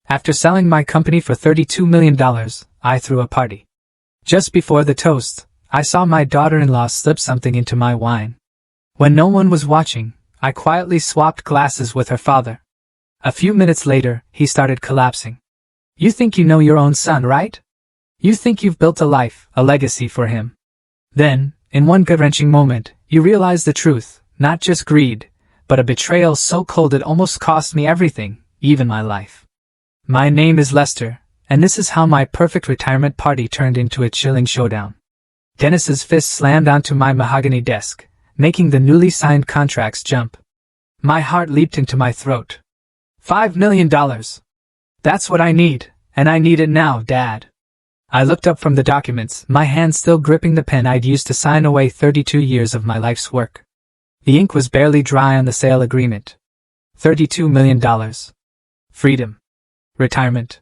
After selling my company for $32 million, I threw a party. Just before the toast, I saw my daughter-in-law slip something into my wine. When no one was watching, I quietly swapped glasses with her father. A few minutes later, he started collapsing. You think you know your own son, right? You think you've built a life, a legacy for him. Then, in one gut-wrenching moment, you realize the truth, not just greed, but a betrayal so cold it almost cost me everything, even my life. My name is Lester, and this is how my perfect retirement party turned into a chilling showdown. Dennis's fist slammed onto my mahogany desk, making the newly signed contracts jump. My heart leaped into my throat. $5 million. That's what I need, and I need it now, Dad. I looked up from the documents, my hand still gripping the pen I'd used to sign away 32 years of my life's work. The ink was barely dry on the sale agreement. $32 million. Freedom. Retirement.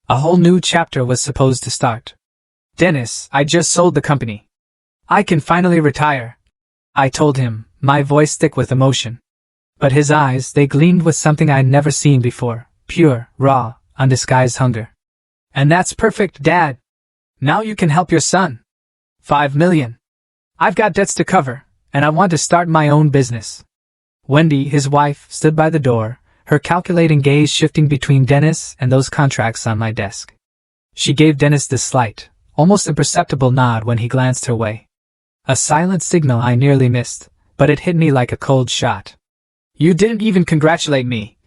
A whole new chapter was supposed to start. Dennis, I just sold the company. I can finally retire, I told him, my voice thick with emotion. But his eyes, they gleamed with something I'd never seen before, pure, raw, undisguised hunger. And that's perfect, Dad. Now you can help your son. $5 million. I've got debts to cover, and I want to start my own business. Wendy, his wife, stood by the door, her calculating gaze shifting between Dennis and those contracts on my desk. She gave Dennis this slight, almost imperceptible nod when he glanced her way. A silent signal I nearly missed, but it hit me like a cold shot. You didn't even congratulate me,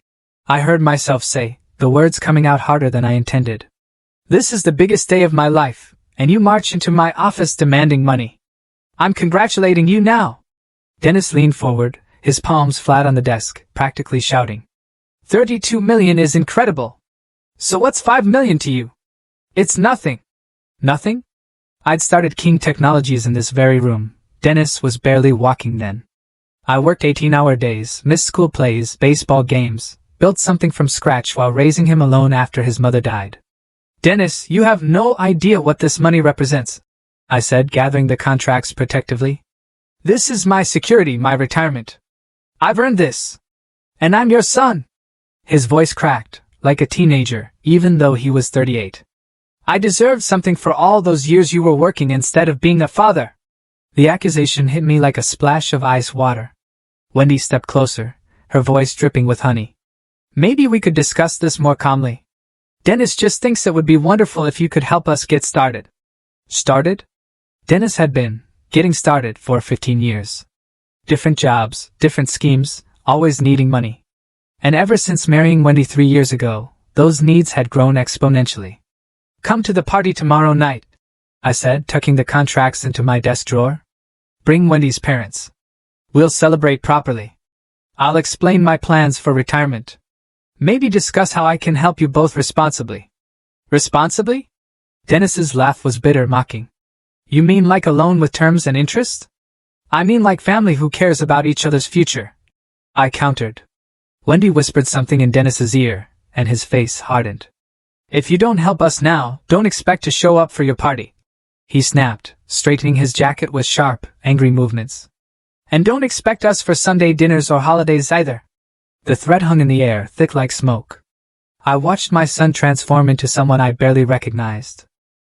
I heard myself say, the words coming out harder than I intended. This is the biggest day of my life, and you march into my office demanding money. I'm congratulating you now. Dennis leaned forward, his palms flat on the desk, practically shouting. $32 million is incredible. So what's $5 million to you? It's nothing. Nothing? I'd started King Technologies in this very room. Dennis was barely walking then. I worked 18-hour days, missed school plays, baseball games, built something from scratch while raising him alone after his mother died. Dennis, you have no idea what this money represents, I said, gathering the contracts protectively. This is my security, my retirement. I've earned this. And I'm your son. His voice cracked, like a teenager, even though he was 38. I deserved something for all those years you were working instead of being a father. The accusation hit me like a splash of ice water. Wendy stepped closer, her voice dripping with honey. Maybe we could discuss this more calmly. Dennis just thinks it would be wonderful if you could help us get started. Started? Dennis had been getting started for 15 years. Different jobs, different schemes, always needing money. And ever since marrying Wendy 3 years ago, those needs had grown exponentially. Come to the party tomorrow night, I said, tucking the contracts into my desk drawer. Bring Wendy's parents. We'll celebrate properly. I'll explain my plans for retirement. Maybe discuss how I can help you both responsibly. Responsibly? Dennis's laugh was bitter, mocking. You mean like a loan with terms and interest? I mean like family who cares about each other's future, I countered. Wendy whispered something in Dennis's ear, and his face hardened. If you don't help us now, don't expect to show up for your party, he snapped, straightening his jacket with sharp, angry movements. And don't expect us for Sunday dinners or holidays either. The threat hung in the air, thick like smoke. I watched my son transform into someone I barely recognized.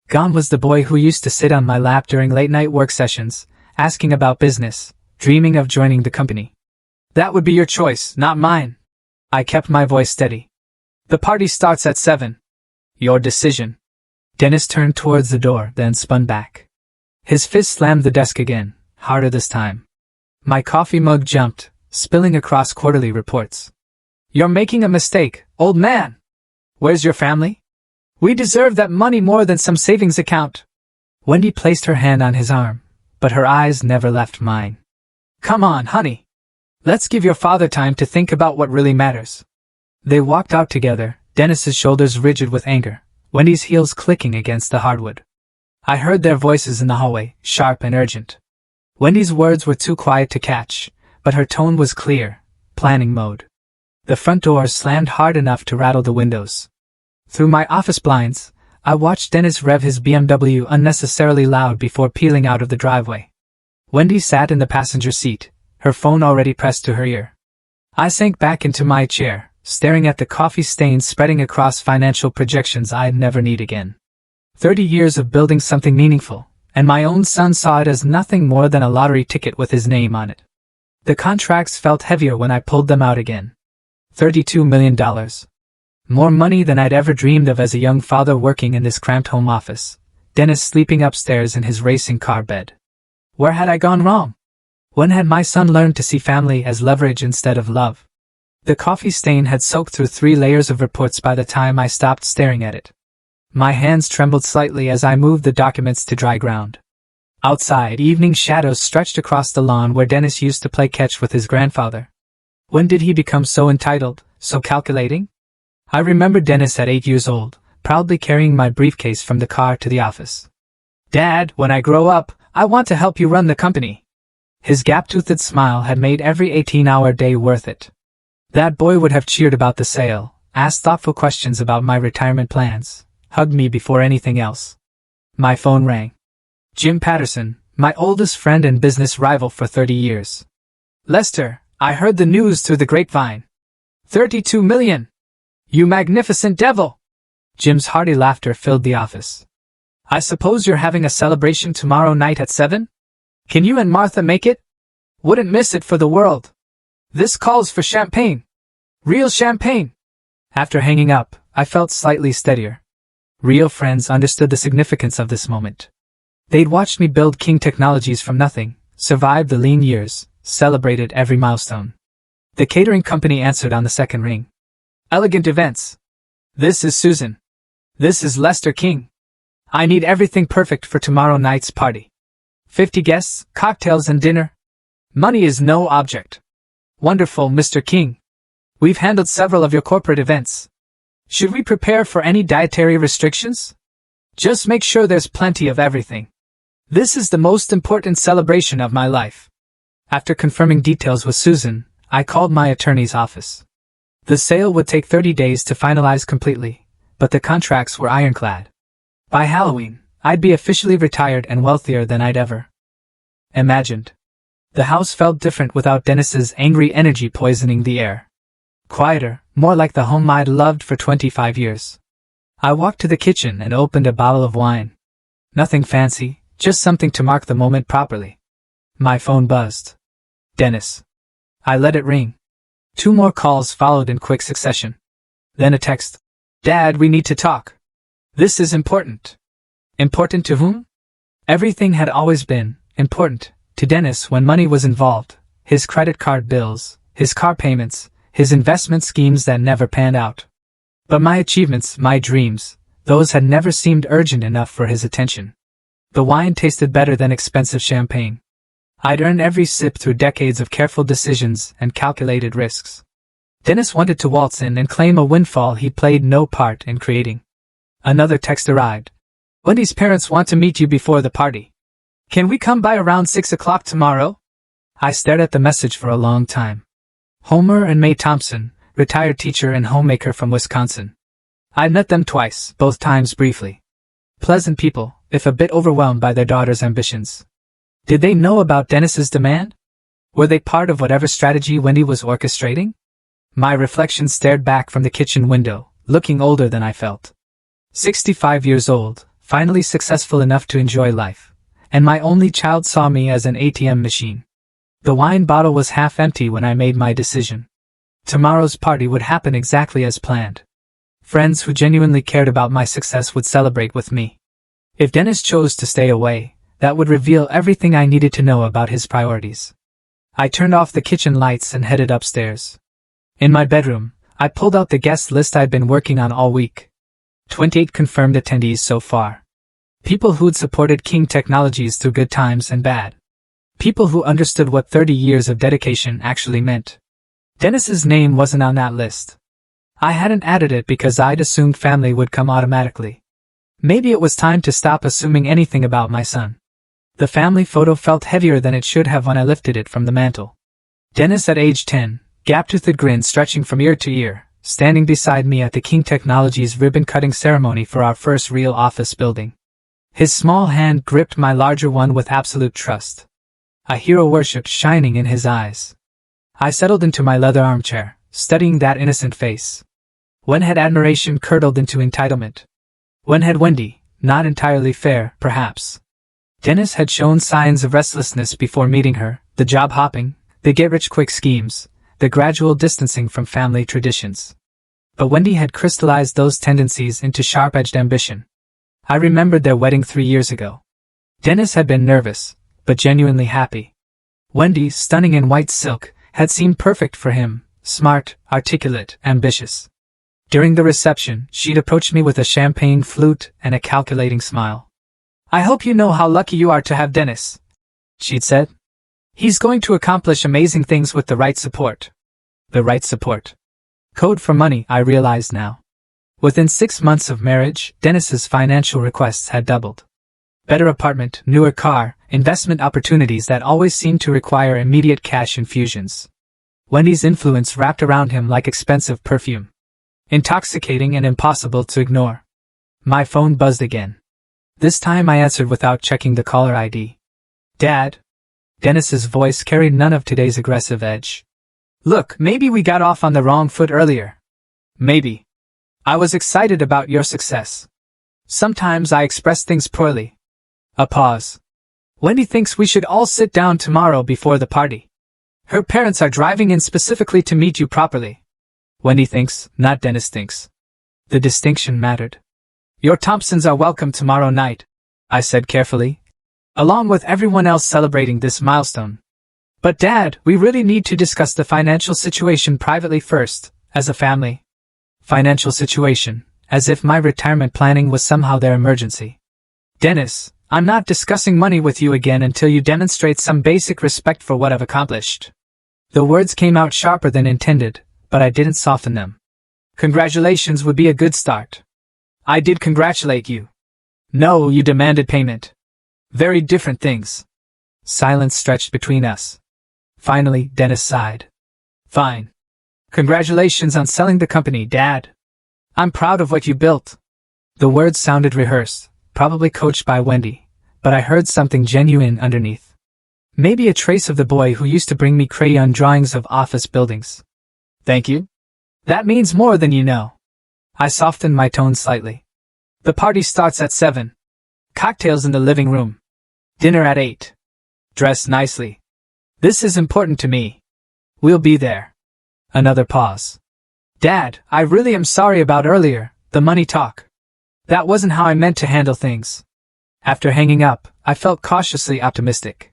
Gone was the boy who used to sit on my lap during late-night work sessions, asking about business, dreaming of joining the company. That would be your choice, not mine. I kept my voice steady. The party starts at 7. Your decision. Dennis turned towards the door, then spun back. His fist slammed the desk again, harder this time. My coffee mug jumped, spilling across quarterly reports. You're making a mistake, old man. Where's your family? We deserve that money more than some savings account. Wendy placed her hand on his arm, but her eyes never left mine. Come on, honey. Let's give your father time to think about what really matters. They walked out together, Dennis's shoulders rigid with anger, Wendy's heels clicking against the hardwood. I heard their voices in the hallway, sharp and urgent. Wendy's words were too quiet to catch, but her tone was clear, planning mode. The front door slammed hard enough to rattle the windows. Through my office blinds, I watched Dennis rev his BMW unnecessarily loud before peeling out of the driveway. Wendy sat in the passenger seat, her phone already pressed to her ear. I sank back into my chair, staring at the coffee stains spreading across financial projections I'd never need again. 30 years of building something meaningful, and my own son saw it as nothing more than a lottery ticket with his name on it. The contracts felt heavier when I pulled them out again. $32 million. More money than I'd ever dreamed of as a young father working in this cramped home office. Dennis sleeping upstairs in his racing car bed. Where had I gone wrong? When had my son learned to see family as leverage instead of love? The coffee stain had soaked through 3 layers of reports by the time I stopped staring at it. My hands trembled slightly as I moved the documents to dry ground. Outside, evening shadows stretched across the lawn where Dennis used to play catch with his grandfather. When did he become so entitled, so calculating? I remember Dennis at 8 years old, proudly carrying my briefcase from the car to the office. "Dad, when I grow up, I want to help you run the company." His gap-toothed smile had made every 18-hour day worth it. That boy would have cheered about the sale, asked thoughtful questions about my retirement plans, hugged me before anything else. My phone rang. Jim Patterson, my oldest friend and business rival for 30 years. "Lester, I heard the news through the grapevine. 32 million! You magnificent devil!" Jim's hearty laughter filled the office. "I suppose you're having a celebration tomorrow night at 7? Can you and Martha make it? Wouldn't miss it for the world. This calls for champagne. Real champagne." After hanging up, I felt slightly steadier. Real friends understood the significance of this moment. They'd watched me build King Technologies from nothing, survived the lean years, celebrated every milestone. The catering company answered on the second ring. "Elegant Events. This is Susan. This is Lester King. I need everything perfect for tomorrow night's party. 50 guests, cocktails and dinner. Money is no object. Wonderful, Mr. King. We've handled several of your corporate events. Should we prepare for any dietary restrictions? Just make sure there's plenty of everything. This is the most important celebration of my life." After confirming details with Susan, I called my attorney's office. The sale would take 30 days to finalize completely, but the contracts were ironclad. By Halloween, I'd be officially retired and wealthier than I'd ever imagined. The house felt different without Dennis's angry energy poisoning the air. Quieter, more like the home I'd loved for 25 years. I walked to the kitchen and opened a bottle of wine. Nothing fancy, just something to mark the moment properly. My phone buzzed. Dennis. I let it ring. 2 more calls followed in quick succession. Then a text. "Dad, we need to talk. This is important." Important to whom? Everything had always been important to Dennis when money was involved. His credit card bills, his car payments, his investment schemes that never panned out. But my achievements, my dreams, those had never seemed urgent enough for his attention. The wine tasted better than expensive champagne. I'd earned every sip through decades of careful decisions and calculated risks. Dennis wanted to waltz in and claim a windfall he played no part in creating. Another text arrived. "Wendy's parents want to meet you before the party. Can we come by around 6 o'clock tomorrow?" I stared at the message for a long time. Homer and Mae Thompson, retired teacher and homemaker from Wisconsin. I'd met them twice, both times briefly. Pleasant people, if a bit overwhelmed by their daughter's ambitions. Did they know about Dennis's demand? Were they part of whatever strategy Wendy was orchestrating? My reflection stared back from the kitchen window, looking older than I felt. 65 years old, finally successful enough to enjoy life, and my only child saw me as an ATM machine. The wine bottle was half empty when I made my decision. Tomorrow's party would happen exactly as planned. Friends who genuinely cared about my success would celebrate with me. If Dennis chose to stay away, that would reveal everything I needed to know about his priorities. I turned off the kitchen lights and headed upstairs. In my bedroom, I pulled out the guest list I'd been working on all week. 28 confirmed attendees so far. People who'd supported King Technologies through good times and bad. People who understood what 30 years of dedication actually meant. Dennis's name wasn't on that list. I hadn't added it because I'd assumed family would come automatically. Maybe it was time to stop assuming anything about my son. The family photo felt heavier than it should have when I lifted it from the mantel. Dennis at age 10, gap-toothed grin stretching from ear to ear, standing beside me at the King Technologies ribbon-cutting ceremony for our first real office building. His small hand gripped my larger one with absolute trust. A hero worship shining in his eyes. I settled into my leather armchair, studying that innocent face. When had admiration curdled into entitlement? When had Wendy, not entirely fair, perhaps? Dennis had shown signs of restlessness before meeting her, the job hopping, the get-rich-quick schemes, the gradual distancing from family traditions. But Wendy had crystallized those tendencies into sharp-edged ambition. I remembered their wedding 3 years ago. Dennis had been nervous, but genuinely happy. Wendy, stunning in white silk, had seemed perfect for him, smart, articulate, ambitious. During the reception, she'd approached me with a champagne flute and a calculating smile. "I hope you know how lucky you are to have Dennis," she'd said. "He's going to accomplish amazing things with the right support." The right support. Code for money, I realized now. Within 6 months of marriage, Dennis's financial requests had doubled. Better apartment, newer car, investment opportunities that always seemed to require immediate cash infusions. Wendy's influence wrapped around him like expensive perfume. Intoxicating and impossible to ignore. My phone buzzed again. This time I answered without checking the caller ID. "Dad?" Dennis's voice carried none of today's aggressive edge. "Look, maybe we got off on the wrong foot earlier. Maybe. I was excited about your success. Sometimes I express things poorly." A pause. "Wendy thinks we should all sit down tomorrow before the party. Her parents are driving in specifically to meet you properly." Wendy thinks, not Dennis thinks. The distinction mattered. "Your Thompsons are welcome tomorrow night," I said carefully, "along with everyone else celebrating this milestone. But Dad, we really need to discuss the financial situation privately first, as a family." Financial situation, as if my retirement planning was somehow their emergency. "Dennis, I'm not discussing money with you again until you demonstrate some basic respect for what I've accomplished." The words came out sharper than intended, but I didn't soften them. "Congratulations would be a good start." "I did congratulate you." "No, you demanded payment. Very different things." Silence stretched between us. Finally, Dennis sighed. "Fine. Congratulations on selling the company, Dad. I'm proud of what you built." The words sounded rehearsed, probably coached by Wendy, but I heard something genuine underneath. Maybe a trace of the boy who used to bring me crayon drawings of office buildings. "Thank you. That means more than you know." I softened my tone slightly. "The party starts at 7. Cocktails in the living room. Dinner at 8. Dress nicely. This is important to me. We'll be there." Another pause. "Dad, I really am sorry about earlier, the money talk. That wasn't how I meant to handle things." After hanging up, I felt cautiously optimistic.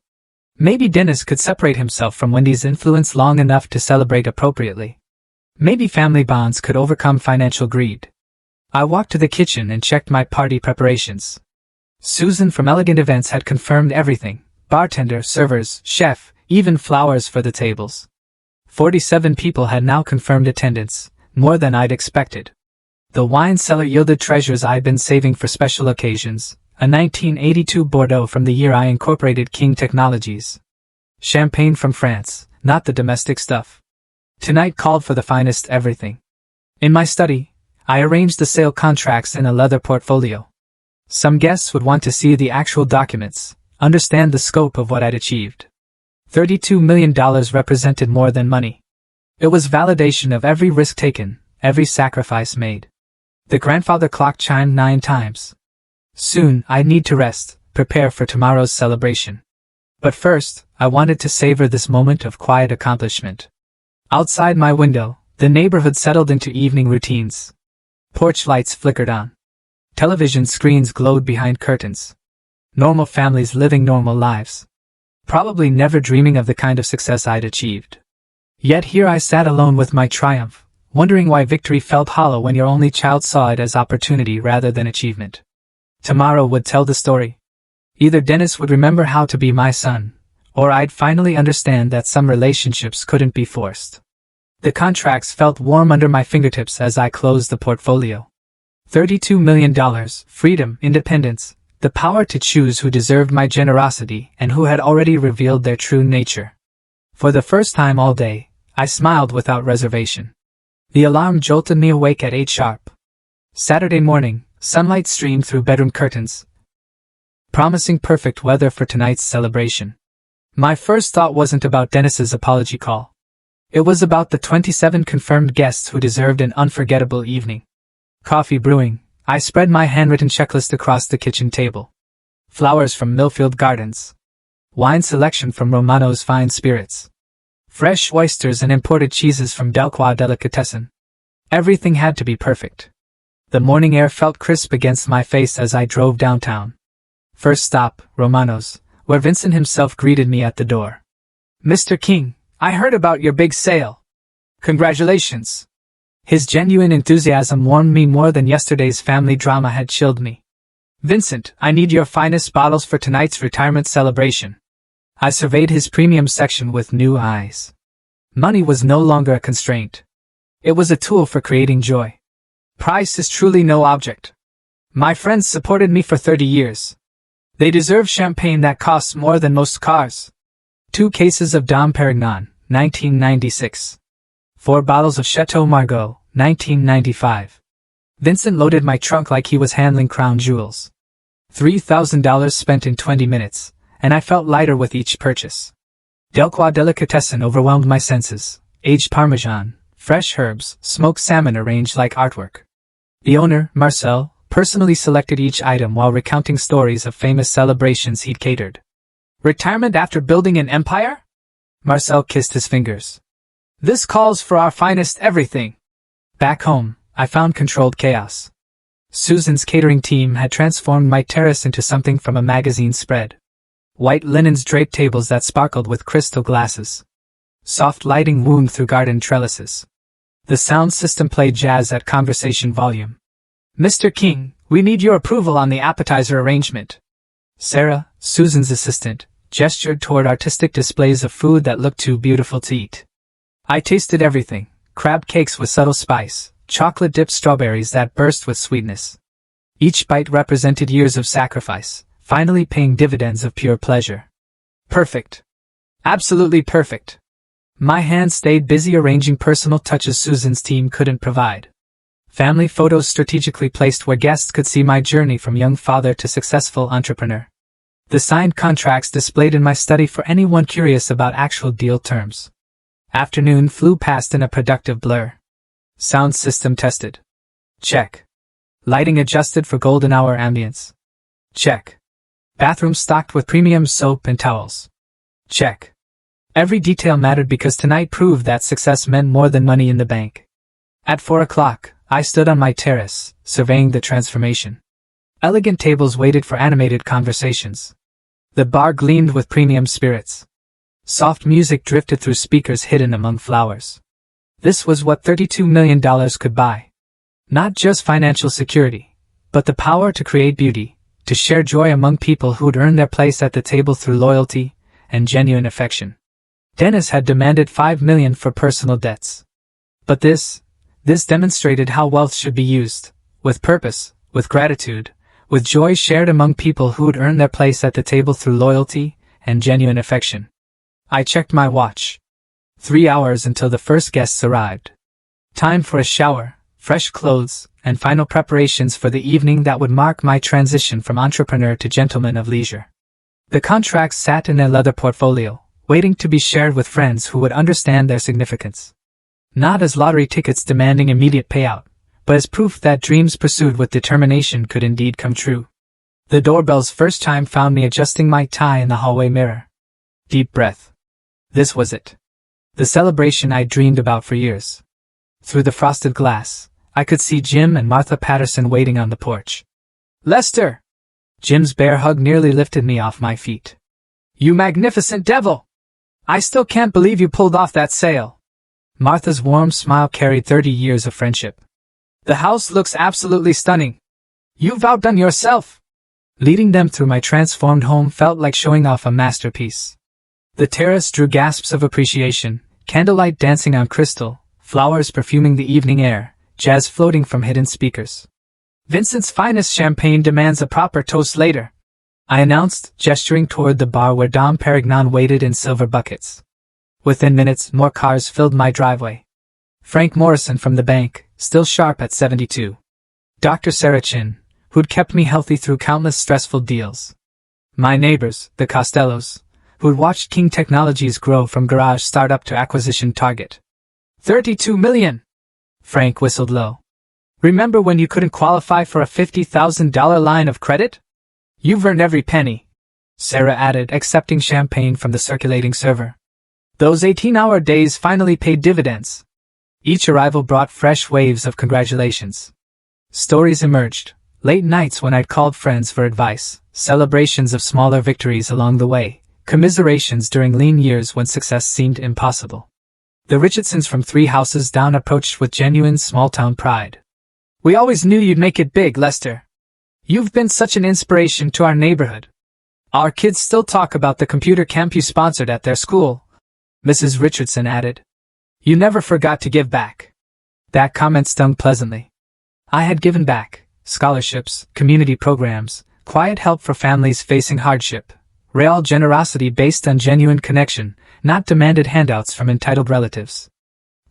Maybe Dennis could separate himself from Wendy's influence long enough to celebrate appropriately. Maybe family bonds could overcome financial greed. I walked to the kitchen and checked my party preparations. Susan from Elegant Events had confirmed everything: bartender, servers, chef, even flowers for the tables. 47 people had now confirmed attendance, more than I'd expected. The wine cellar yielded treasures I'd been saving for special occasions: a 1982 Bordeaux from the year I incorporated King Technologies. Champagne from France, not the domestic stuff. Tonight called for the finest everything. In my study, I arranged the sale contracts in a leather portfolio. Some guests would want to see the actual documents, understand the scope of what I'd achieved. $32 million represented more than money. It was validation of every risk taken, every sacrifice made. The grandfather clock chimed 9 times. Soon, I'd need to rest, prepare for tomorrow's celebration. But first, I wanted to savor this moment of quiet accomplishment. Outside my window, the neighborhood settled into evening routines. Porch lights flickered on. Television screens glowed behind curtains. Normal families living normal lives. Probably never dreaming of the kind of success I'd achieved. Yet here I sat alone with my triumph, wondering why victory felt hollow when your only child saw it as opportunity rather than achievement. Tomorrow would tell the story. Either Dennis would remember how to be my son, or I'd finally understand that some relationships couldn't be forced. The contracts felt warm under my fingertips as I closed the portfolio. $32 million, freedom, independence, the power to choose who deserved my generosity and who had already revealed their true nature. For the first time all day, I smiled without reservation. The alarm jolted me awake at 8 sharp. Saturday morning, sunlight streamed through bedroom curtains, promising perfect weather for tonight's celebration. My first thought wasn't about Dennis's apology call. It was about the 27 confirmed guests who deserved an unforgettable evening. Coffee brewing, I spread my handwritten checklist across the kitchen table. Flowers from Millfield Gardens. Wine selection from Romano's Fine Spirits. Fresh oysters and imported cheeses from Delcroix Delicatessen. Everything had to be perfect. The morning air felt crisp against my face as I drove downtown. First stop, Romano's, where Vincent himself greeted me at the door. "Mr. King, I heard about your big sale. Congratulations." His genuine enthusiasm warmed me more than yesterday's family drama had chilled me. "Vincent, I need your finest bottles for tonight's retirement celebration." I surveyed his premium section with new eyes. Money was no longer a constraint. It was a tool for creating joy. Price is truly no object. My friends supported me for 30 years. They deserve champagne that costs more than most cars. 2 cases of Dom Perignon, 1996. 4 bottles of Chateau Margaux, 1995. Vincent loaded my trunk like he was handling crown jewels. $3,000 spent in 20 minutes, and I felt lighter with each purchase. Delcroix Delicatessen overwhelmed my senses. Aged Parmesan, fresh herbs, smoked salmon arranged like artwork. The owner, Marcel, personally selected each item while recounting stories of famous celebrations he'd catered. "Retirement after building an empire?" Marcel kissed his fingers. "This calls for our finest everything." Back home, I found controlled chaos. Susan's catering team had transformed my terrace into something from a magazine spread. White linens draped tables that sparkled with crystal glasses. Soft lighting wound through garden trellises. The sound system played jazz at conversation volume. "Mr. King, we need your approval on the appetizer arrangement." Sarah, Susan's assistant, gestured toward artistic displays of food that looked too beautiful to eat. I tasted everything: crab cakes with subtle spice, chocolate-dipped strawberries that burst with sweetness. Each bite represented years of sacrifice, finally paying dividends of pure pleasure. Perfect. Absolutely perfect. My hands stayed busy arranging personal touches Susan's team couldn't provide. Family photos strategically placed where guests could see my journey from young father to successful entrepreneur. The signed contracts displayed in my study for anyone curious about actual deal terms. Afternoon flew past in a productive blur. Sound system tested. Check. Lighting adjusted for golden hour ambience. Check. Bathroom stocked with premium soap and towels. Check. Every detail mattered because tonight proved that success meant more than money in the bank. At 4 o'clock, I stood on my terrace, surveying the transformation. Elegant tables waited for animated conversations. The bar gleamed with premium spirits. Soft music drifted through speakers hidden among flowers. This was what $32 million could buy. Not just financial security, but the power to create beauty, to share joy among people who'd earned their place at the table through loyalty and genuine affection. Dennis had demanded $5 million for personal debts. But this demonstrated how wealth should be used, with purpose, with gratitude, with joy shared among people who'd earned their place at the table through loyalty and genuine affection. I checked my watch. 3 hours until the first guests arrived. Time for a shower, fresh clothes, and final preparations for the evening that would mark my transition from entrepreneur to gentleman of leisure. The contracts sat in their leather portfolio, waiting to be shared with friends who would understand their significance. Not as lottery tickets demanding immediate payout, but as proof that dreams pursued with determination could indeed come true. The doorbell's first chime found me adjusting my tie in the hallway mirror. Deep breath. This was it. The celebration I'd dreamed about for years. Through the frosted glass, I could see Jim and Martha Patterson waiting on the porch. "Lester!" Jim's bear hug nearly lifted me off my feet. "You magnificent devil! I still can't believe you pulled off that sale." Martha's warm smile carried 30 years of friendship. "The house looks absolutely stunning. You've outdone yourself." Leading them through my transformed home felt like showing off a masterpiece. The terrace drew gasps of appreciation, candlelight dancing on crystal, flowers perfuming the evening air, jazz floating from hidden speakers. "Vincent's finest champagne demands a proper toast later," I announced, gesturing toward the bar where Dom Perignon waited in silver buckets. Within minutes, more cars filled my driveway. Frank Morrison from the bank, still sharp at 72. Dr. Sarah Chin, who'd kept me healthy through countless stressful deals. My neighbors, the Costellos, who'd watched King Technologies grow from garage startup to acquisition target. $32 million! Frank whistled low. Remember when you couldn't qualify for a $50,000 line of credit? You've earned every penny, Sarah added, accepting champagne from the circulating server. Those 18-hour days finally paid dividends. Each arrival brought fresh waves of congratulations. Stories emerged, late nights when I'd called friends for advice, celebrations of smaller victories along the way, commiserations during lean years when success seemed impossible. The Richardsons from 3 houses down approached with genuine small-town pride. We always knew you'd make it big, Lester. You've been such an inspiration to our neighborhood. Our kids still talk about the computer camp you sponsored at their school, Mrs. Richardson added. You never forgot to give back. That comment stung pleasantly. I had given back: scholarships, community programs, quiet help for families facing hardship, real generosity based on genuine connection, not demanded handouts from entitled relatives.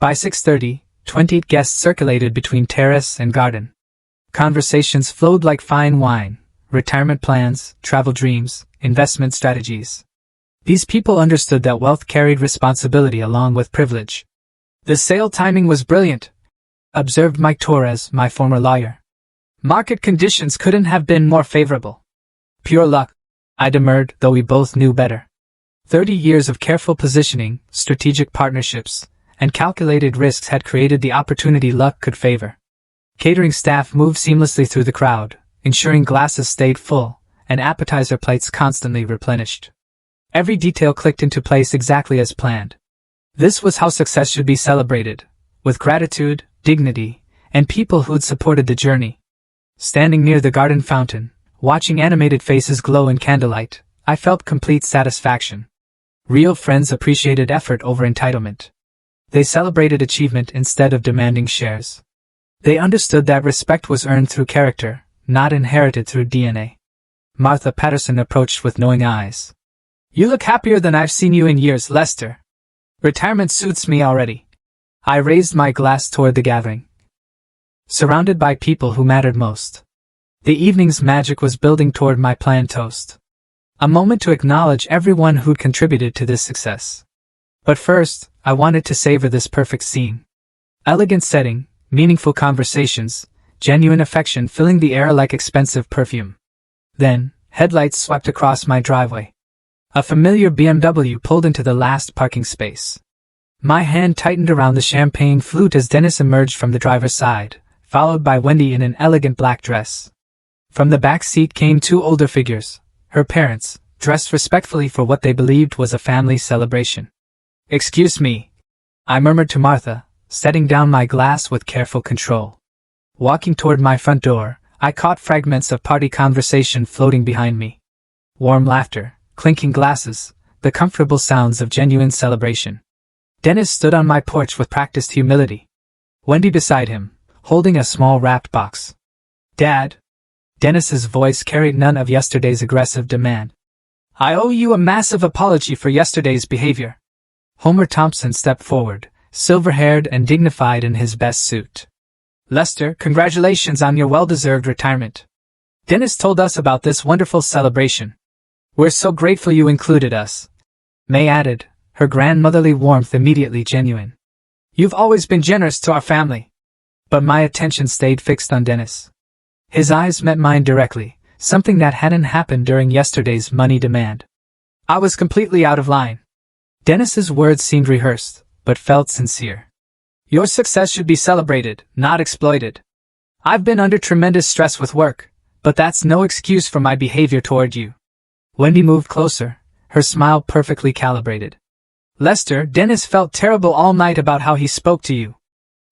By 6:30, 28 guests circulated between terrace and garden. Conversations flowed like fine wine: retirement plans, travel dreams, investment strategies. These people understood that wealth carried responsibility along with privilege. The sale timing was brilliant, observed Mike Torres, my former lawyer. Market conditions couldn't have been more favorable. Pure luck, I demurred, though we both knew better. 30 years of careful positioning, strategic partnerships, and calculated risks had created the opportunity luck could favor. Catering staff moved seamlessly through the crowd, ensuring glasses stayed full, and appetizer plates constantly replenished. Every detail clicked into place exactly as planned. This was how success should be celebrated, with gratitude, dignity, and people who'd supported the journey. Standing near the garden fountain, watching animated faces glow in candlelight, I felt complete satisfaction. Real friends appreciated effort over entitlement. They celebrated achievement instead of demanding shares. They understood that respect was earned through character, not inherited through DNA. Martha Patterson approached with knowing eyes. You look happier than I've seen you in years, Lester. Retirement suits me already. I raised my glass toward the gathering. Surrounded by people who mattered most. The evening's magic was building toward my planned toast. A moment to acknowledge everyone who'd contributed to this success. But first, I wanted to savor this perfect scene. Elegant setting, meaningful conversations, genuine affection filling the air like expensive perfume. Then, headlights swept across my driveway. A familiar BMW pulled into the last parking space. My hand tightened around the champagne flute as Dennis emerged from the driver's side, followed by Wendy in an elegant black dress. From the back seat came 2 older figures, her parents, dressed respectfully for what they believed was a family celebration. Excuse me, I murmured to Martha, setting down my glass with careful control. Walking toward my front door, I caught fragments of party conversation floating behind me. Warm laughter, clinking glasses, the comfortable sounds of genuine celebration. Dennis stood on my porch with practiced humility. Wendy beside him, holding a small wrapped box. Dad. Dennis's voice carried none of yesterday's aggressive demand. I owe you a massive apology for yesterday's behavior. Homer Thompson stepped forward, silver-haired and dignified in his best suit. Lester, congratulations on your well-deserved retirement. Dennis told us about this wonderful celebration. We're so grateful you included us. May added, her grandmotherly warmth immediately genuine. You've always been generous to our family. But my attention stayed fixed on Dennis. His eyes met mine directly, something that hadn't happened during yesterday's money demand. I was completely out of line. Dennis's words seemed rehearsed, but felt sincere. Your success should be celebrated, not exploited. I've been under tremendous stress with work, but that's no excuse for my behavior toward you. Wendy moved closer, her smile perfectly calibrated. Lester, Dennis felt terrible all night about how he spoke to you.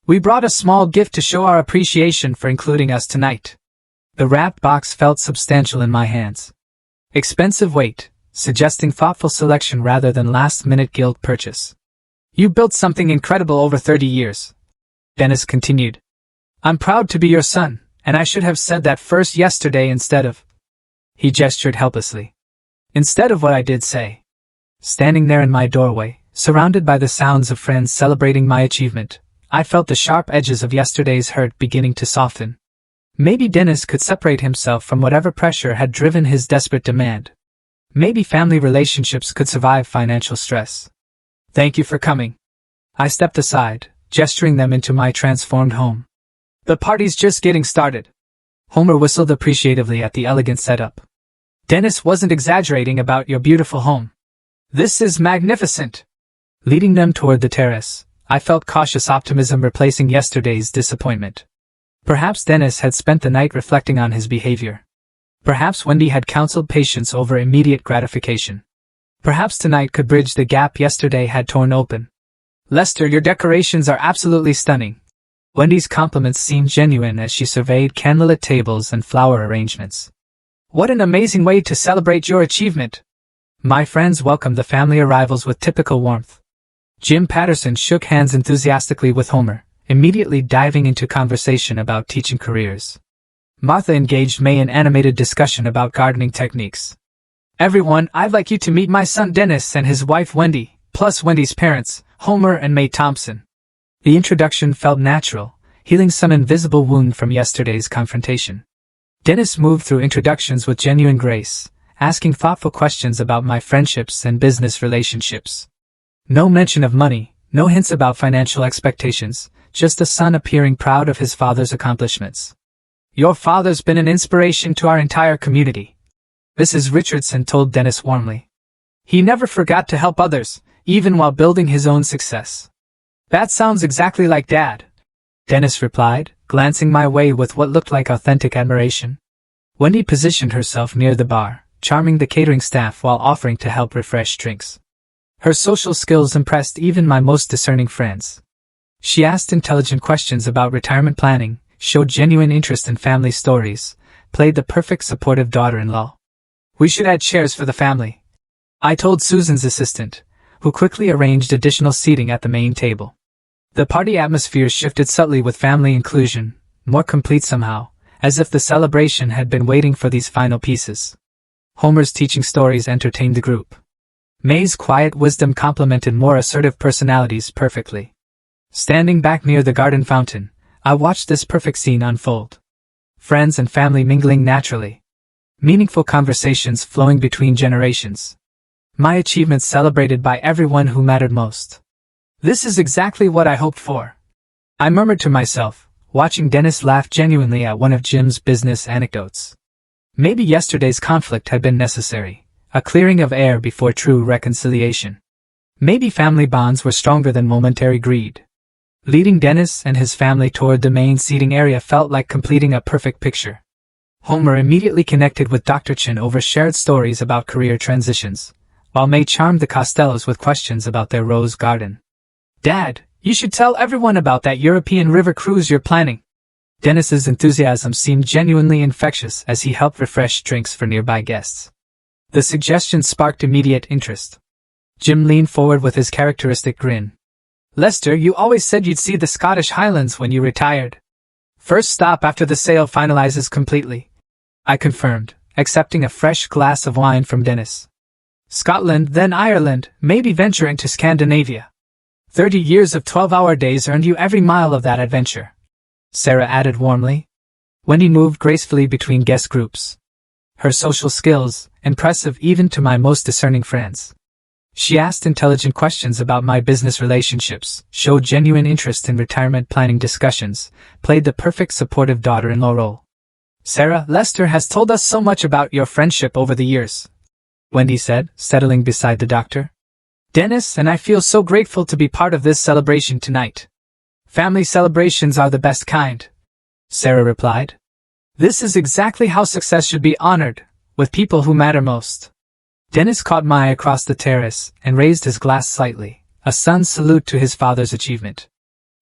We brought a small gift to show our appreciation for including us tonight. The wrapped box felt substantial in my hands. Expensive weight, suggesting thoughtful selection rather than last-minute guilt purchase. You built something incredible over 30 years. Dennis continued. I'm proud to be your son, and I should have said that first yesterday instead of... He gestured helplessly. Instead of what I did say. Standing there in my doorway, surrounded by the sounds of friends celebrating my achievement, I felt the sharp edges of yesterday's hurt beginning to soften. Maybe Dennis could separate himself from whatever pressure had driven his desperate demand. Maybe family relationships could survive financial stress. Thank you for coming. I stepped aside, gesturing them into my transformed home. The party's just getting started. Homer whistled appreciatively at the elegant setup. Dennis wasn't exaggerating about your beautiful home. This is magnificent. Leading them toward the terrace, I felt cautious optimism replacing yesterday's disappointment. Perhaps Dennis had spent the night reflecting on his behavior. Perhaps Wendy had counseled patience over immediate gratification. Perhaps tonight could bridge the gap yesterday had torn open. Lester, your decorations are absolutely stunning. Wendy's compliments seemed genuine as she surveyed candlelit tables and flower arrangements. What an amazing way to celebrate your achievement. My friends welcomed the family arrivals with typical warmth. Jim Patterson shook hands enthusiastically with Homer, immediately diving into conversation about teaching careers. Martha engaged May in animated discussion about gardening techniques. Everyone, I'd like you to meet my son Dennis and his wife Wendy, plus Wendy's parents, Homer and May Thompson. The introduction felt natural, healing some invisible wound from yesterday's confrontation. Dennis moved through introductions with genuine grace, asking thoughtful questions about my friendships and business relationships. No mention of money, no hints about financial expectations, just a son appearing proud of his father's accomplishments. Your father's been an inspiration to our entire community, Mrs. Richardson told Dennis warmly. He never forgot to help others, even while building his own success. That sounds exactly like Dad, Dennis replied, glancing my way with what looked like authentic admiration. Wendy positioned herself near the bar, charming the catering staff while offering to help refresh drinks. Her social skills impressed even my most discerning friends. She asked intelligent questions about retirement planning, showed genuine interest in family stories, played the perfect supportive daughter-in-law. We should add chairs for the family, I told Susan's assistant, who quickly arranged additional seating at the main table. The party atmosphere shifted subtly with family inclusion, more complete somehow, as if the celebration had been waiting for these final pieces. Homer's teaching stories entertained the group. May's quiet wisdom complemented more assertive personalities perfectly. Standing back near the garden fountain, I watched this perfect scene unfold. Friends and family mingling naturally. Meaningful conversations flowing between generations. My achievements celebrated by everyone who mattered most. This is exactly what I hoped for, I murmured to myself, watching Dennis laugh genuinely at one of Jim's business anecdotes. Maybe yesterday's conflict had been necessary, a clearing of air before true reconciliation. Maybe family bonds were stronger than momentary greed. Leading Dennis and his family toward the main seating area felt like completing a perfect picture. Homer immediately connected with Dr. Chin over shared stories about career transitions, while May charmed the Costellos with questions about their rose garden. Dad, you should tell everyone about that European river cruise you're planning. Dennis's enthusiasm seemed genuinely infectious as he helped refresh drinks for nearby guests. The suggestion sparked immediate interest. Jim leaned forward with his characteristic grin. Lester, you always said you'd see the Scottish Highlands when you retired. First stop after the sale finalizes completely, I confirmed, accepting a fresh glass of wine from Dennis. Scotland, then Ireland, maybe venture into Scandinavia. 30 years of 12-hour days earned you every mile of that adventure, Sarah added warmly. Wendy moved gracefully between guest groups. Her social skills, impressive even to my most discerning friends. She asked intelligent questions about my business relationships, showed genuine interest in retirement planning discussions, played the perfect supportive daughter-in-law role. Sarah, Lester has told us so much about your friendship over the years, Wendy said, settling beside the doctor. Dennis and I feel so grateful to be part of this celebration tonight. Family celebrations are the best kind, Sarah replied. This is exactly how success should be honored, with people who matter most. Dennis caught my eye across the terrace and raised his glass slightly, a son's salute to his father's achievement.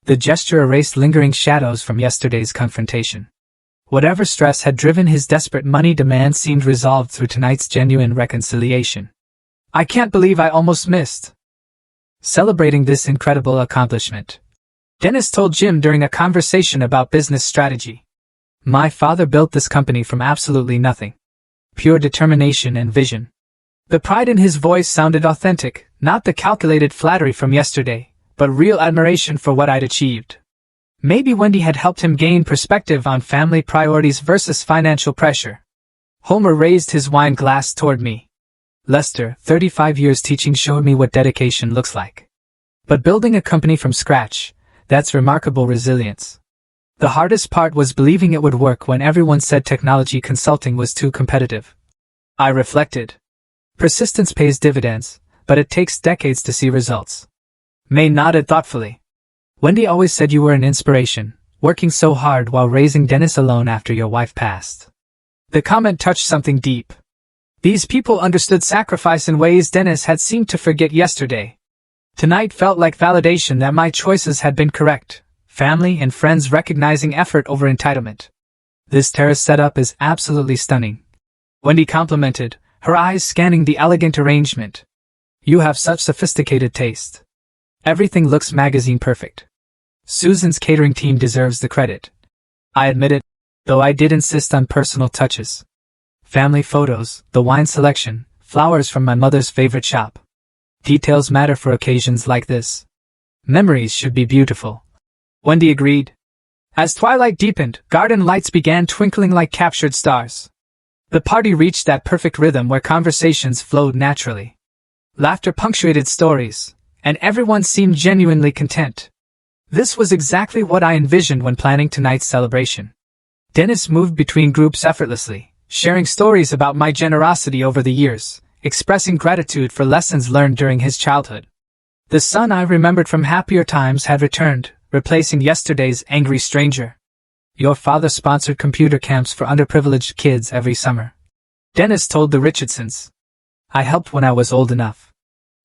The gesture erased lingering shadows from yesterday's confrontation. Whatever stress had driven his desperate money demand seemed resolved through tonight's genuine reconciliation. I can't believe I almost missed celebrating this incredible accomplishment, Dennis told Jim during a conversation about business strategy. My father built this company from absolutely nothing. Pure determination and vision. The pride in his voice sounded authentic, not the calculated flattery from yesterday, but real admiration for what I'd achieved. Maybe Wendy had helped him gain perspective on family priorities versus financial pressure. Homer raised his wine glass toward me. Lester, 35 years teaching showed me what dedication looks like. But building a company from scratch, That's remarkable resilience. The hardest part was believing it would work when everyone said technology consulting was too competitive. I reflected. Persistence pays dividends, but it takes decades to see results. May nodded thoughtfully. Wendy always said you were an inspiration, working so hard while raising Dennis alone after your wife passed. The comment touched something deep. These people understood sacrifice in ways Dennis had seemed to forget yesterday. Tonight felt like validation that my choices had been correct, family and friends recognizing effort over entitlement. This terrace setup is absolutely stunning. Wendy complimented, her eyes scanning the elegant arrangement. You have such sophisticated taste. Everything looks magazine perfect. Susan's catering team deserves the credit. I admit it, though I did insist on personal touches. Family photos, the wine selection, flowers from my mother's favorite shop. Details matter for occasions like this. Memories should be beautiful. Wendy agreed. As twilight deepened, garden lights began twinkling like captured stars. The party reached that perfect rhythm where conversations flowed naturally. Laughter punctuated stories, and everyone seemed genuinely content. This was exactly what I envisioned when planning tonight's celebration. Dennis moved between groups effortlessly, sharing stories about my generosity over the years, expressing gratitude for lessons learned during his childhood. The son I remembered from happier times had returned, replacing yesterday's angry stranger. Your father sponsored computer camps for underprivileged kids every summer. Dennis told the Richardsons. I helped when I was old enough.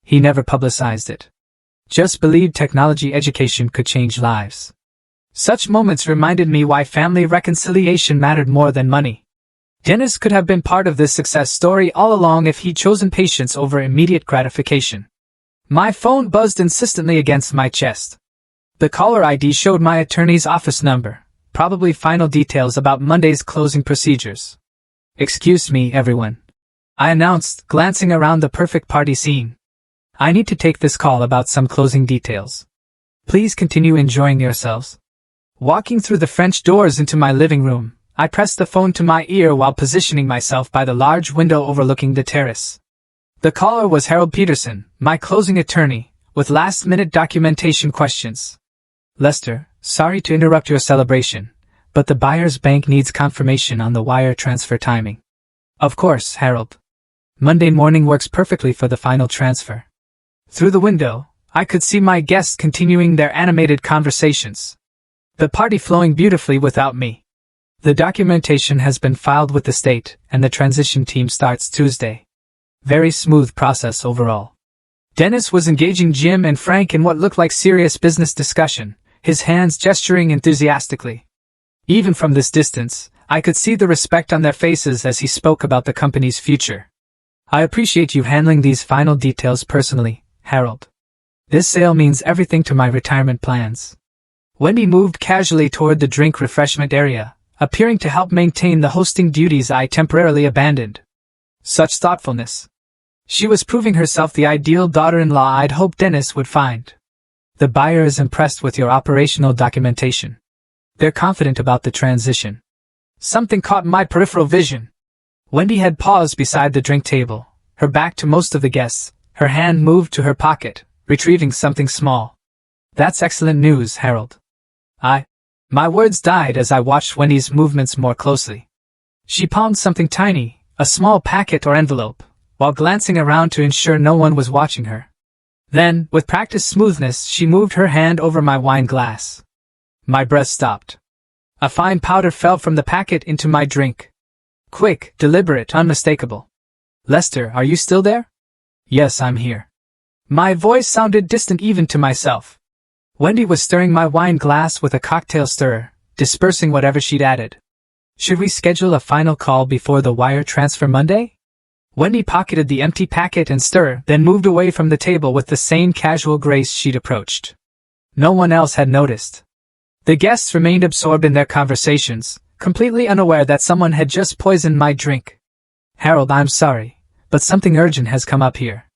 He never publicized it. Just believed technology education could change lives. Such moments reminded me why family reconciliation mattered more than money. Dennis could have been part of this success story all along if he'd chosen patience over immediate gratification. My phone buzzed insistently against my chest. The caller ID showed my attorney's office number, probably final details about Monday's closing procedures. Excuse me, everyone, I announced, glancing around the perfect party scene. I need to take this call about some closing details. Please continue enjoying yourselves. Walking through the French doors into my living room, I pressed the phone to my ear while positioning myself by the large window overlooking the terrace. The caller was Harold Peterson, my closing attorney, with last-minute documentation questions. Lester, sorry to interrupt your celebration, but the buyer's bank needs confirmation on the wire transfer timing. Of course, Harold. Monday morning works perfectly for the final transfer. Through the window, I could see my guests continuing their animated conversations. The party flowing beautifully without me. The documentation has been filed with the state, and the transition team starts Tuesday. Very smooth process overall. Dennis was engaging Jim and Frank in what looked like serious business discussion, his hands gesturing enthusiastically. Even from this distance, I could see the respect on their faces as he spoke about the company's future. I appreciate you handling these final details personally, Harold. This sale means everything to my retirement plans. Wendy moved casually toward the drink refreshment area, appearing to help maintain the hosting duties I temporarily abandoned. Such thoughtfulness. She was proving herself the ideal daughter-in-law I'd hoped Dennis would find. The buyer is impressed with your operational documentation. They're confident about the transition. Something caught my peripheral vision. Wendy had paused beside the drink table, her back to most of the guests, her hand moved to her pocket, retrieving something small. That's excellent news, Harold. My words died as I watched Wendy's movements more closely. She palmed something tiny, a small packet or envelope, while glancing around to ensure no one was watching her. Then, with practiced smoothness, she moved her hand over my wine glass. My breath stopped. A fine powder fell from the packet into my drink. Quick, deliberate, unmistakable. Lester, are you still there? Yes, I'm here. My voice sounded distant even to myself. Wendy was stirring my wine glass with a cocktail stirrer, dispersing whatever she'd added. Should we schedule a final call before the wire transfer Monday? Wendy pocketed the empty packet and stirrer, then moved away from the table with the same casual grace she'd approached. No one else had noticed. The guests remained absorbed in their conversations, completely unaware that someone had just poisoned my drink. Harold, I'm sorry, but something urgent has come up here.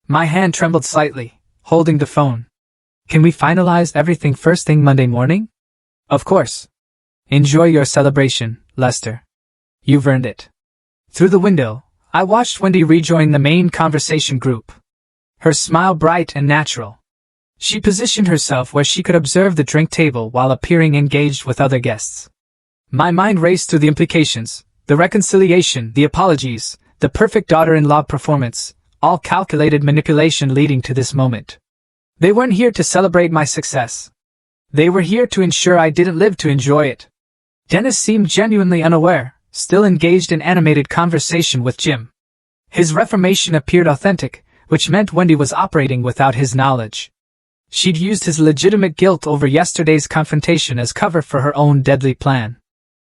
My hand trembled slightly, holding the phone. Can we finalize everything first thing Monday morning? Of course. Enjoy your celebration, Lester. You've earned it. Through the window, I watched Wendy rejoin the main conversation group. Her smile bright and natural. She positioned herself where she could observe the drink table while appearing engaged with other guests. My mind raced through the implications, the reconciliation, the apologies, the perfect daughter-in-law performance, all calculated manipulation leading to this moment. They weren't here to celebrate my success. They were here to ensure I didn't live to enjoy it. Dennis seemed genuinely unaware, still engaged in animated conversation with Jim. His reformation appeared authentic, which meant Wendy was operating without his knowledge. She'd used his legitimate guilt over yesterday's confrontation as cover for her own deadly plan.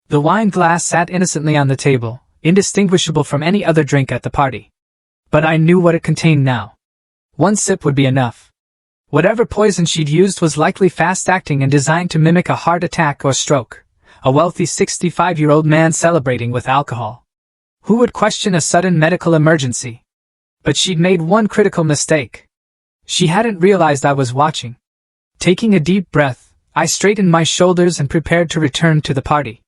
The wine glass sat innocently on the table, indistinguishable from any other drink at the party. But I knew what it contained now. One sip would be enough. Whatever poison she'd used was likely fast-acting and designed to mimic a heart attack or stroke, a wealthy 65-year-old man celebrating with alcohol. Who would question a sudden medical emergency? But she'd made one critical mistake. She hadn't realized I was watching. Taking a deep breath, I straightened my shoulders and prepared to return to the party.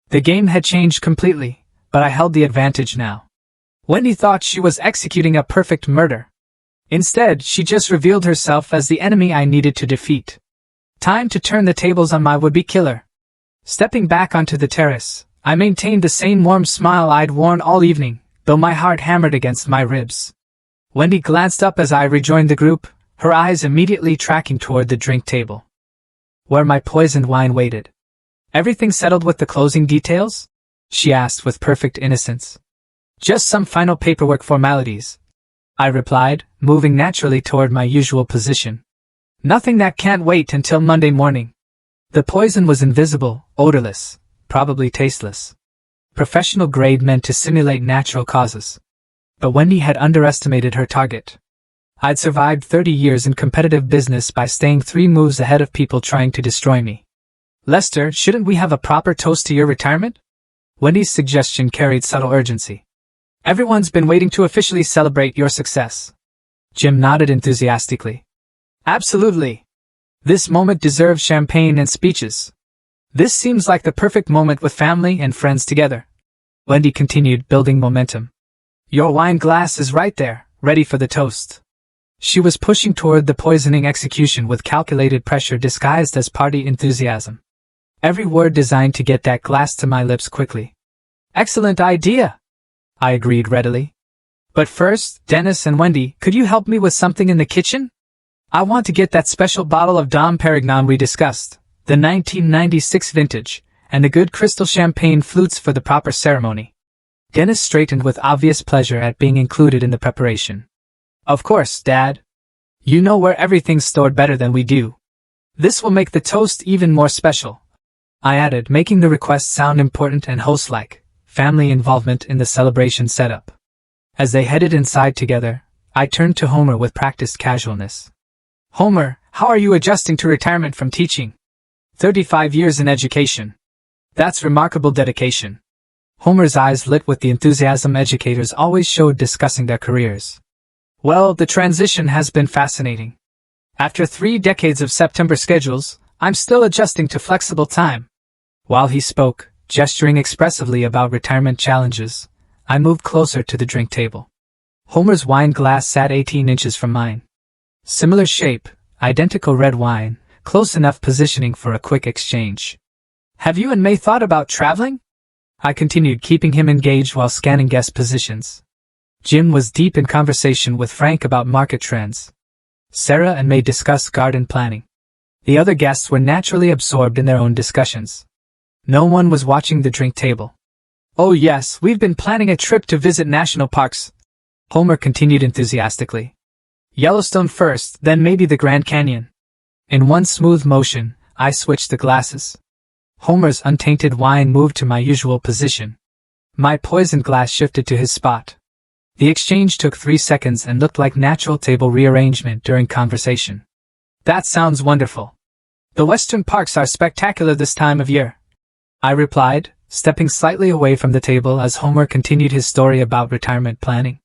The game had changed completely, but I held the advantage now. Wendy thought she was executing a perfect murder. Instead, she just revealed herself as the enemy I needed to defeat. Time to turn the tables on my would-be killer. Stepping back onto the terrace, I maintained the same warm smile I'd worn all evening, though my heart hammered against my ribs. Wendy glanced up as I rejoined the group, her eyes immediately tracking toward the drink table, where my poisoned wine waited. "Everything settled with the closing details?" she asked with perfect innocence. "Just some final paperwork formalities," I replied, moving naturally toward my usual position. "Nothing that can't wait until Monday morning." The poison was invisible, odorless, probably tasteless. Professional grade meant to simulate natural causes. But Wendy had underestimated her target. I'd survived 30 years in competitive business by staying 3 moves ahead of people trying to destroy me. "Lester, shouldn't we have a proper toast to your retirement?" Wendy's suggestion carried subtle urgency. "Everyone's been waiting to officially celebrate your success." Jim nodded enthusiastically. "Absolutely. This moment deserves champagne and speeches. This seems like the perfect moment with family and friends together." Wendy continued, building momentum. "Your wine glass is right there, ready for the toast." She was pushing toward the poisoning execution with calculated pressure disguised as party enthusiasm. Every word designed to get that glass to my lips quickly. "Excellent idea," I agreed readily. "But first, Dennis and Wendy, could you help me with something in the kitchen? I want to get that special bottle of Dom Perignon we discussed, the 1996 vintage, and the good crystal champagne flutes for the proper ceremony." Dennis straightened with obvious pleasure at being included in the preparation. "Of course, Dad. You know where everything's stored better than we do. This will make the toast even more special," I added, making the request sound important and host-like. Family involvement in the celebration setup. As they headed inside together, I turned to Homer with practiced casualness. "Homer, how are you adjusting to retirement from teaching? 35 years in education. That's remarkable dedication." Homer's eyes lit with the enthusiasm educators always showed discussing their careers. "Well, the transition has been fascinating. After 3 decades of September schedules, I'm still adjusting to flexible time." While he spoke, gesturing expressively about retirement challenges, I moved closer to the drink table. Homer's wine glass sat 18 inches from mine. Similar shape, identical red wine, close enough positioning for a quick exchange. "Have you and May thought about traveling?" I continued, keeping him engaged while scanning guest positions. Jim was deep in conversation with Frank about market trends. Sarah and May discussed garden planning. The other guests were naturally absorbed in their own discussions. No one was watching the drink table. "Oh yes, we've been planning a trip to visit national parks," Homer continued enthusiastically. "Yellowstone first, then maybe the Grand Canyon." In one smooth motion, I switched the glasses. Homer's untainted wine moved to my usual position. My poisoned glass shifted to his spot. The exchange took 3 seconds and looked like natural table rearrangement during conversation. "That sounds wonderful. The western parks are spectacular this time of year," I replied, stepping slightly away from the table as Homer continued his story about retirement planning.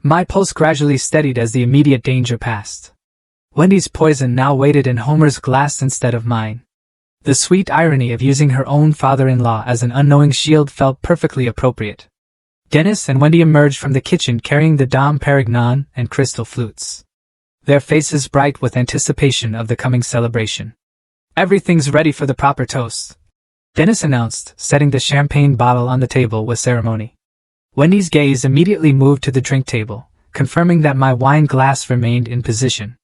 My pulse gradually steadied as the immediate danger passed. Wendy's poison now waited in Homer's glass instead of mine. The sweet irony of using her own father-in-law as an unknowing shield felt perfectly appropriate. Dennis and Wendy emerged from the kitchen carrying the Dom Perignon and crystal flutes. their faces bright with anticipation of the coming celebration. "Everything's ready for the proper toast," Dennis announced, setting the champagne bottle on the table with ceremony. Wendy's gaze immediately moved to the drink table, confirming that my wine glass remained in position.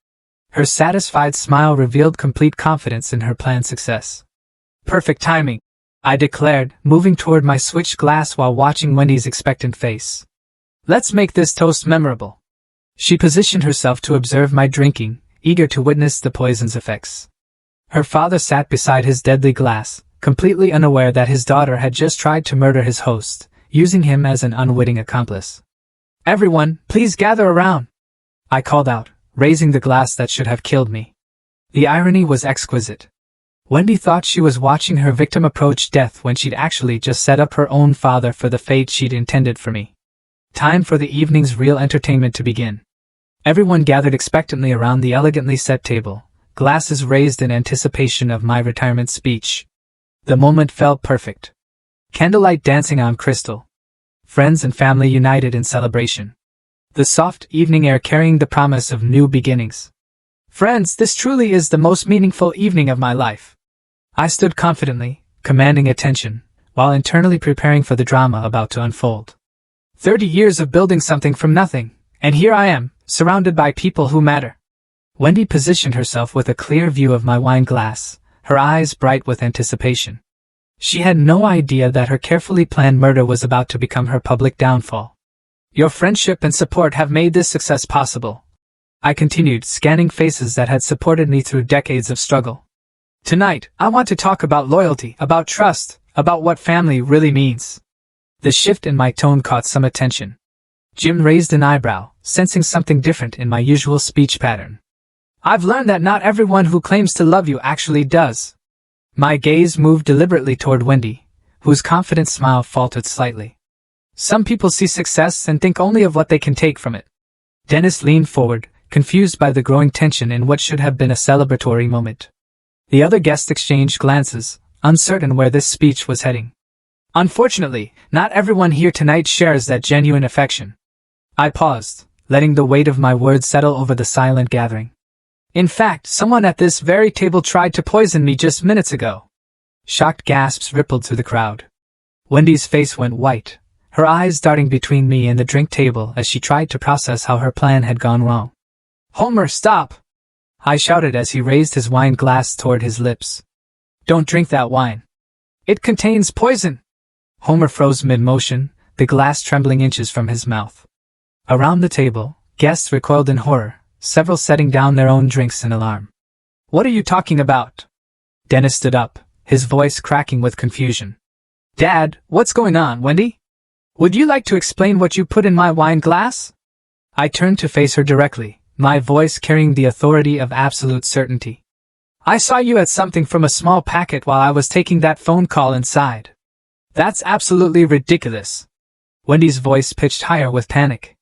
Her satisfied smile revealed complete confidence in her planned success. "Perfect timing," I declared, moving toward my switched glass while watching Wendy's expectant face. "Let's make this toast memorable." She positioned herself to observe my drinking, eager to witness the poison's effects. Her father sat beside his deadly glass, completely unaware that his daughter had just tried to murder his host, using him as an unwitting accomplice. "Everyone, please gather around," I called out, raising the glass that should have killed me. The irony was exquisite. Wendy thought she was watching her victim approach death when she'd actually just set up her own father for the fate she'd intended for me. Time for the evening's real entertainment to begin. Everyone gathered expectantly around the elegantly set table, glasses raised in anticipation of my retirement speech. The moment felt perfect. Candlelight dancing on crystal. Friends and family united in celebration. The soft evening air carrying the promise of new beginnings. "Friends, this truly is the most meaningful evening of my life." I stood confidently, commanding attention, while internally preparing for the drama about to unfold. 30 years of building something from nothing, and here I am, surrounded by people who matter. Wendy positioned herself with a clear view of my wine glass, her eyes bright with anticipation. She had no idea that her carefully planned murder was about to become her public downfall. "Your friendship and support have made this success possible," I continued, scanning faces that had supported me through decades of struggle. "Tonight, I want to talk about loyalty, about trust, about what family really means." The shift in my tone caught some attention. Jim raised an eyebrow, sensing something different in my usual speech pattern. "I've learned that not everyone who claims to love you actually does." My gaze moved deliberately toward Wendy, whose confident smile faltered slightly. "Some people see success and think only of what they can take from it." Dennis leaned forward, confused by the growing tension in what should have been a celebratory moment. The other guests exchanged glances, uncertain where this speech was heading. "Unfortunately, not everyone here tonight shares that genuine affection." I paused, letting the weight of my words settle over the silent gathering. "In fact, someone at this very table tried to poison me just minutes ago." Shocked gasps rippled through the crowd. Wendy's face went white, her eyes darting between me and the drink table as she tried to process how her plan had gone wrong. "Homer, stop!" I shouted as he raised his wine glass toward his lips. "Don't drink that wine. It contains poison." Homer froze mid-motion, the glass trembling inches from his mouth. Around the table, guests recoiled in horror, several setting down their own drinks in alarm. "What are you talking about?" Dennis stood up, his voice cracking with confusion. "Dad, what's going on, Wendy? Would you like to explain what you put in my wine glass?" I turned to face her directly, my voice carrying the authority of absolute certainty. "I saw you at something from a small packet while I was taking that phone call inside." "That's absolutely ridiculous." Wendy's voice pitched higher with panic.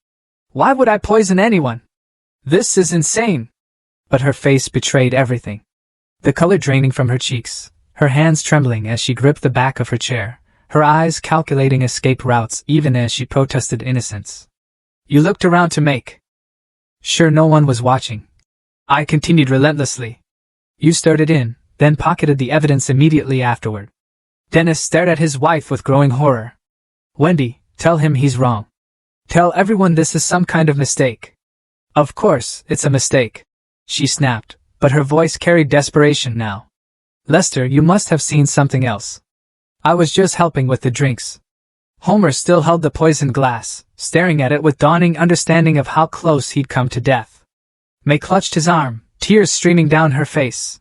"Why would I poison anyone? This is insane." But her face betrayed everything. The color draining from her cheeks, her hands trembling as she gripped the back of her chair, her eyes calculating escape routes even as she protested innocence. "You looked around to make sure no one was watching." I continued relentlessly. "You stirred it in, then pocketed the evidence immediately afterward." Dennis stared at his wife with growing horror. "Wendy, tell him he's wrong. Tell everyone this is some kind of mistake." "Of course, it's a mistake," she snapped, but her voice carried desperation now. "Lester, you must have seen something else. I was just helping with the drinks." Homer still held the poisoned glass, staring at it with dawning understanding of how close he'd come to death. May clutched his arm, tears streaming down her face.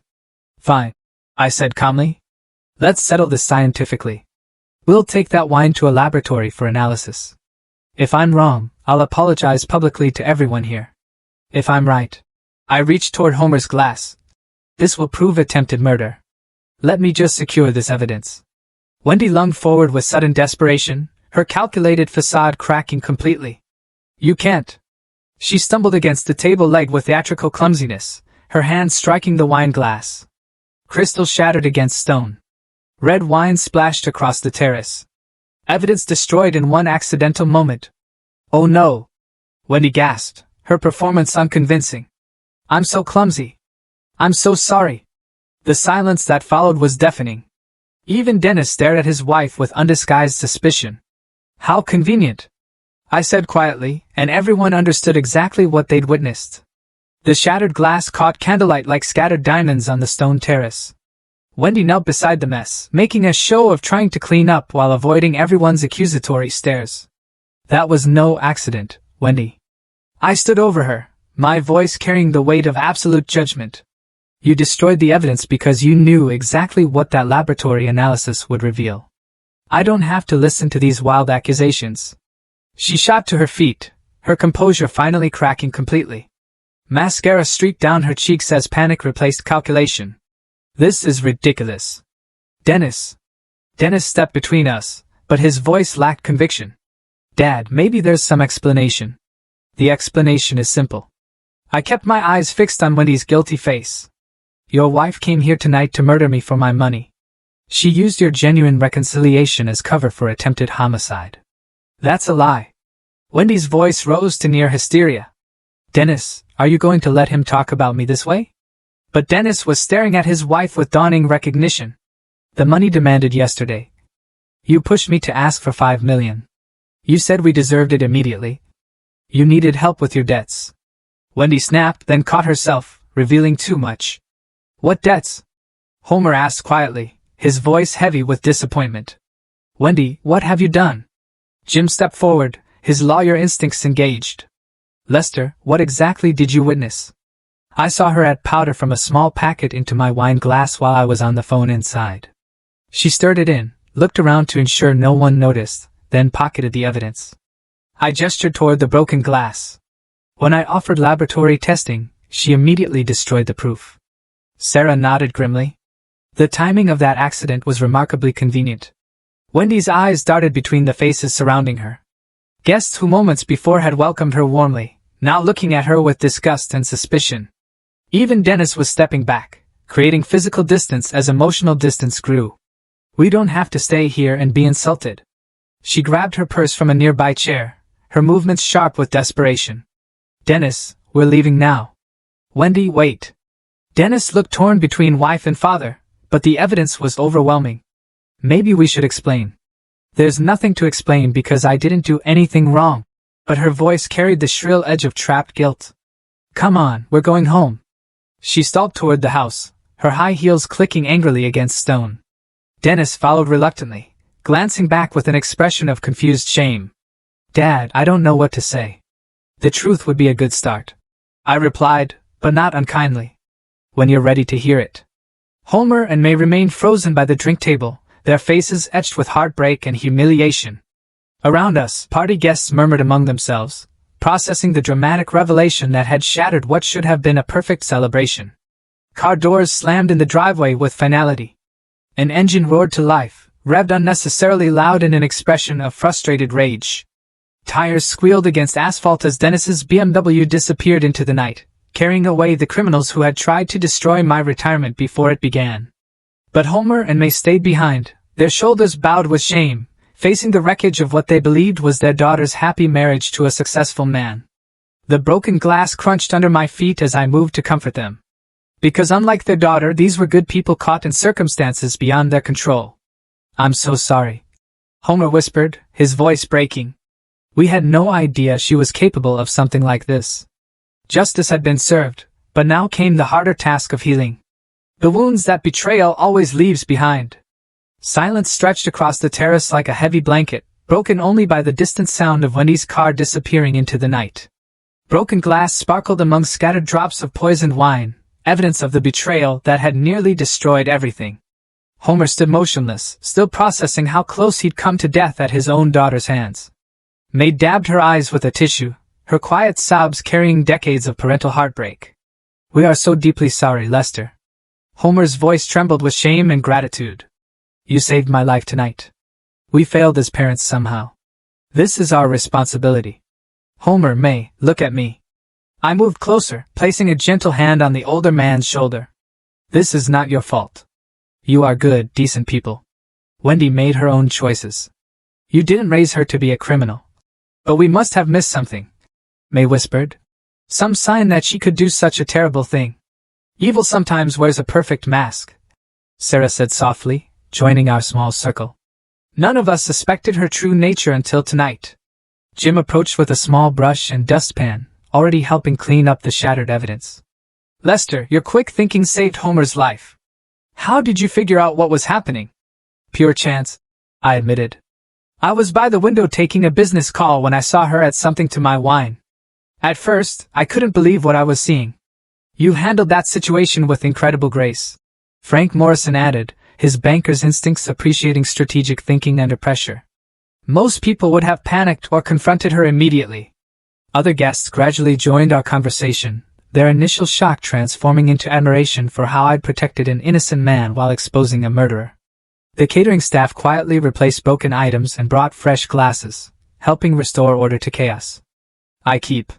"Fine," I said calmly. "Let's settle this scientifically. We'll take that wine to a laboratory for analysis. If I'm wrong, I'll apologize publicly to everyone here. If I'm right." I reached toward Homer's glass. "This will prove attempted murder. Let me just secure this evidence." Wendy lunged forward with sudden desperation, her calculated facade cracking completely. "You can't." She stumbled against the table leg with theatrical clumsiness, her hand striking the wine glass. Crystal shattered against stone. Red wine splashed across the terrace. Evidence destroyed in one accidental moment. "Oh no!" Wendy gasped, her performance unconvincing. I'm so clumsy. I'm so sorry. The silence that followed was deafening. Even Dennis stared at his wife with undisguised suspicion. How convenient, I said quietly, and everyone understood exactly what they'd witnessed. The shattered glass caught candlelight like scattered diamonds on the stone terrace. Wendy knelt beside the mess, making a show of trying to clean up while avoiding everyone's accusatory stares. That was no accident, Wendy. I stood over her, my voice carrying the weight of absolute judgment. You destroyed the evidence because you knew exactly what that laboratory analysis would reveal. I don't have to listen to these wild accusations. She shot to her feet, her composure finally cracking completely. Mascara streaked down her cheeks as panic replaced calculation. This is ridiculous. Dennis. Dennis stepped between us, but his voice lacked conviction. Dad, maybe there's some explanation. The explanation is simple. I kept my eyes fixed on Wendy's guilty face. Your wife came here tonight to murder me for my money. She used your genuine reconciliation as cover for attempted homicide. That's a lie. Wendy's voice rose to near hysteria. Dennis, are you going to let him talk about me this way? But Dennis was staring at his wife with dawning recognition. The money demanded yesterday. You pushed me to ask for $5 million. You said we deserved it immediately. You needed help with your debts. Wendy snapped, then caught herself, revealing too much. What debts? Homer asked quietly, his voice heavy with disappointment. Wendy, what have you done? Jim stepped forward, his lawyer instincts engaged. Lester, what exactly did you witness? I saw her add powder from a small packet into my wine glass while I was on the phone inside. She stirred it in, looked around to ensure no one noticed, then pocketed the evidence. I gestured toward the broken glass. When I offered laboratory testing, she immediately destroyed the proof. Sarah nodded grimly. The timing of that accident was remarkably convenient. Wendy's eyes darted between the faces surrounding her. Guests who moments before had welcomed her warmly, now looking at her with disgust and suspicion. Even Dennis was stepping back, creating physical distance as emotional distance grew. We don't have to stay here and be insulted. She grabbed her purse from a nearby chair, her movements sharp with desperation. Dennis, we're leaving now. Wendy, wait. Dennis looked torn between wife and father, but the evidence was overwhelming. Maybe we should explain. There's nothing to explain because I didn't do anything wrong. But her voice carried the shrill edge of trapped guilt. Come on, we're going home. She stalked toward the house, her high heels clicking angrily against stone. Dennis followed reluctantly, glancing back with an expression of confused shame. Dad, I don't know what to say. The truth would be a good start. I replied, but not unkindly. When you're ready to hear it. Homer and May remained frozen by the drink table, their faces etched with heartbreak and humiliation. Around us, party guests murmured among themselves, processing the dramatic revelation that had shattered what should have been a perfect celebration. Car doors slammed in the driveway with finality. An engine roared to life, revved unnecessarily loud in an expression of frustrated rage. Tires squealed against asphalt as Dennis's BMW disappeared into the night, carrying away the criminals who had tried to destroy my retirement before it began. But Homer and May stayed behind, their shoulders bowed with shame, facing the wreckage of what they believed was their daughter's happy marriage to a successful man. The broken glass crunched under my feet as I moved to comfort them. Because unlike their daughter, these were good people caught in circumstances beyond their control. I'm so sorry, Homer whispered, his voice breaking. We had no idea she was capable of something like this. Justice had been served, but now came the harder task of healing. The wounds that betrayal always leaves behind. Silence stretched across the terrace like a heavy blanket, broken only by the distant sound of Wendy's car disappearing into the night. Broken glass sparkled among scattered drops of poisoned wine, evidence of the betrayal that had nearly destroyed everything. Homer stood motionless, still processing how close he'd come to death at his own daughter's hands. May dabbed her eyes with a tissue, her quiet sobs carrying decades of parental heartbreak. We are so deeply sorry, Lester. Homer's voice trembled with shame and gratitude. You saved my life tonight. We failed as parents somehow. This is our responsibility. Homer, May, look at me. I moved closer, placing a gentle hand on the older man's shoulder. This is not your fault. You are good, decent people. Wendy made her own choices. You didn't raise her to be a criminal. But we must have missed something, May whispered. Some sign that she could do such a terrible thing. Evil sometimes wears a perfect mask, Sarah said softly, joining our small circle. None of us suspected her true nature until tonight. Jim approached with a small brush and dustpan, already helping clean up the shattered evidence. Lester, your quick thinking saved Homer's life. How did you figure out what was happening? Pure chance, I admitted. I was by the window taking a business call when I saw her add something to my wine. At first, I couldn't believe what I was seeing. You handled that situation with incredible grace, Frank Morrison added, his banker's instincts appreciating strategic thinking under pressure. Most people would have panicked or confronted her immediately. Other guests gradually joined our conversation, their initial shock transforming into admiration for how I'd protected an innocent man while exposing a murderer. The catering staff quietly replaced broken items and brought fresh glasses, helping restore order to chaos. I keep